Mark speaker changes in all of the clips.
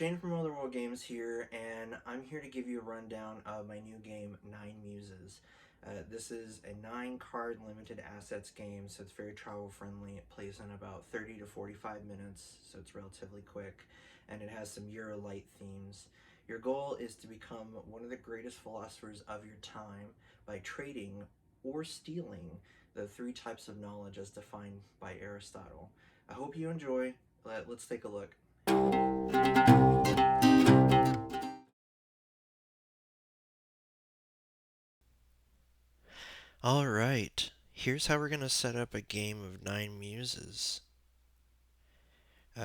Speaker 1: Shane from Otherworld Games here, and I'm here to give you a rundown of my new game, Nine Muses. This is a 9 card limited assets game, so it's very travel friendly. It plays in about 30 to 45 minutes, so it's relatively quick, and it has some Euro light themes. Your goal is to become one of the greatest philosophers of your time by trading or stealing the 3 types of knowledge as defined by Aristotle. I hope you enjoy. Let's take a look. Alright, here's how we're going to set up a game of Nine Muses.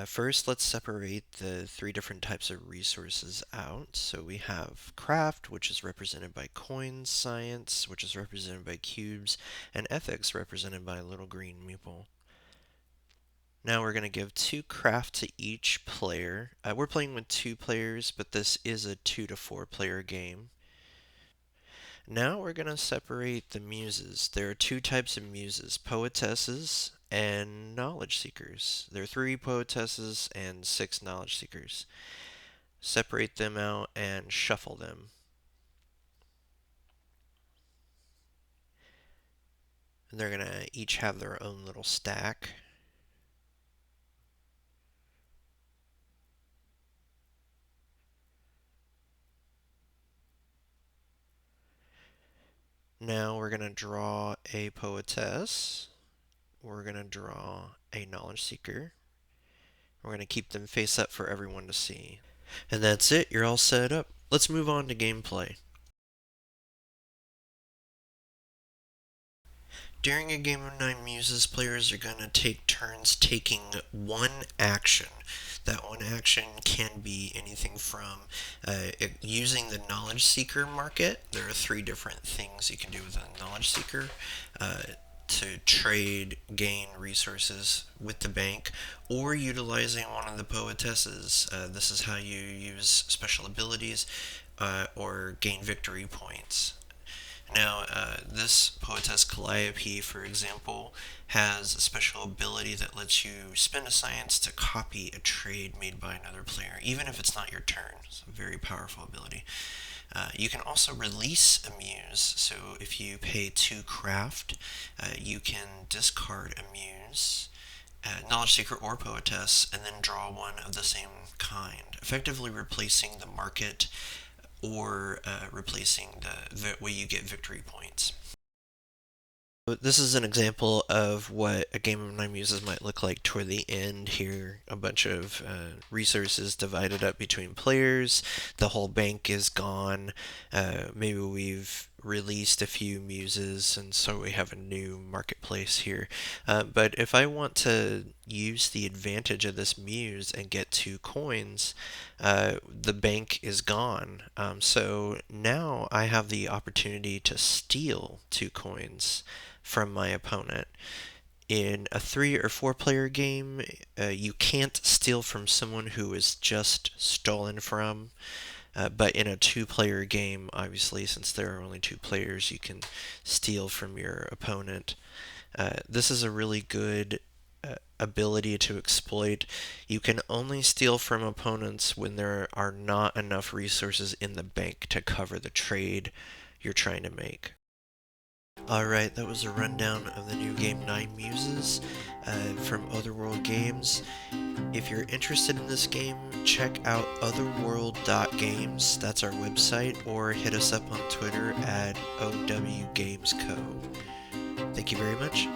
Speaker 1: First, let's separate the 3 different types of resources out. So we have craft, which is represented by coins, science, which is represented by cubes, and ethics, represented by a little green meeple. Now we're going to give 2 craft to each player. We're playing with 2 players, but this is a 2 to 4 player game. Now we're going to separate the muses. There are 2 types of muses, poetesses and knowledge seekers. There are 3 poetesses and 6 knowledge seekers. Separate them out and shuffle them. And they're going to each have their own little stack. Now we're going to draw a poetess. We're going to draw a knowledge seeker. We're going to keep them face up for everyone to see. And that's it, you're all set up. Let's move on to gameplay. During a game of Nine Muses, players are going to take turns taking one action. That one action can be anything from using the Knowledge Seeker market. There are 3 different things you can do with a Knowledge Seeker. To trade, gain resources with the bank, or utilizing one of the poetesses. This is how you use special abilities or gain victory points. Now, this Poetess Calliope, for example, has a special ability that lets you spend a science to copy a trade made by another player, even if it's not your turn. It's a very powerful ability. You can also release a muse, so if you pay 2 craft, you can discard a muse, knowledge seeker or poetess, and then draw one of the same kind, effectively replacing the market or replacing the way you get victory points. This is an example of what a game of Nine Muses might look like toward the end here. A bunch of resources divided up between players. The whole bank is gone. Maybe we've released a few muses, and so we have a new marketplace here. But if I want to use the advantage of this muse and get 2 coins, the bank is gone. So now I have the opportunity to steal 2 coins from my opponent. In a 3 or 4 player game, you can't steal from someone who is just stolen from. But in a 2 player game, obviously, since there are only 2 players, you can steal from your opponent. This is a really good ability to exploit. You can only steal from opponents when there are not enough resources in the bank to cover the trade you're trying to make. Alright, that was a rundown of the new game Nine Muses from Otherworld Games. If you're interested in this game, check out Otherworld.games, that's our website, or hit us up on Twitter at OWGamesCo. Thank you very much.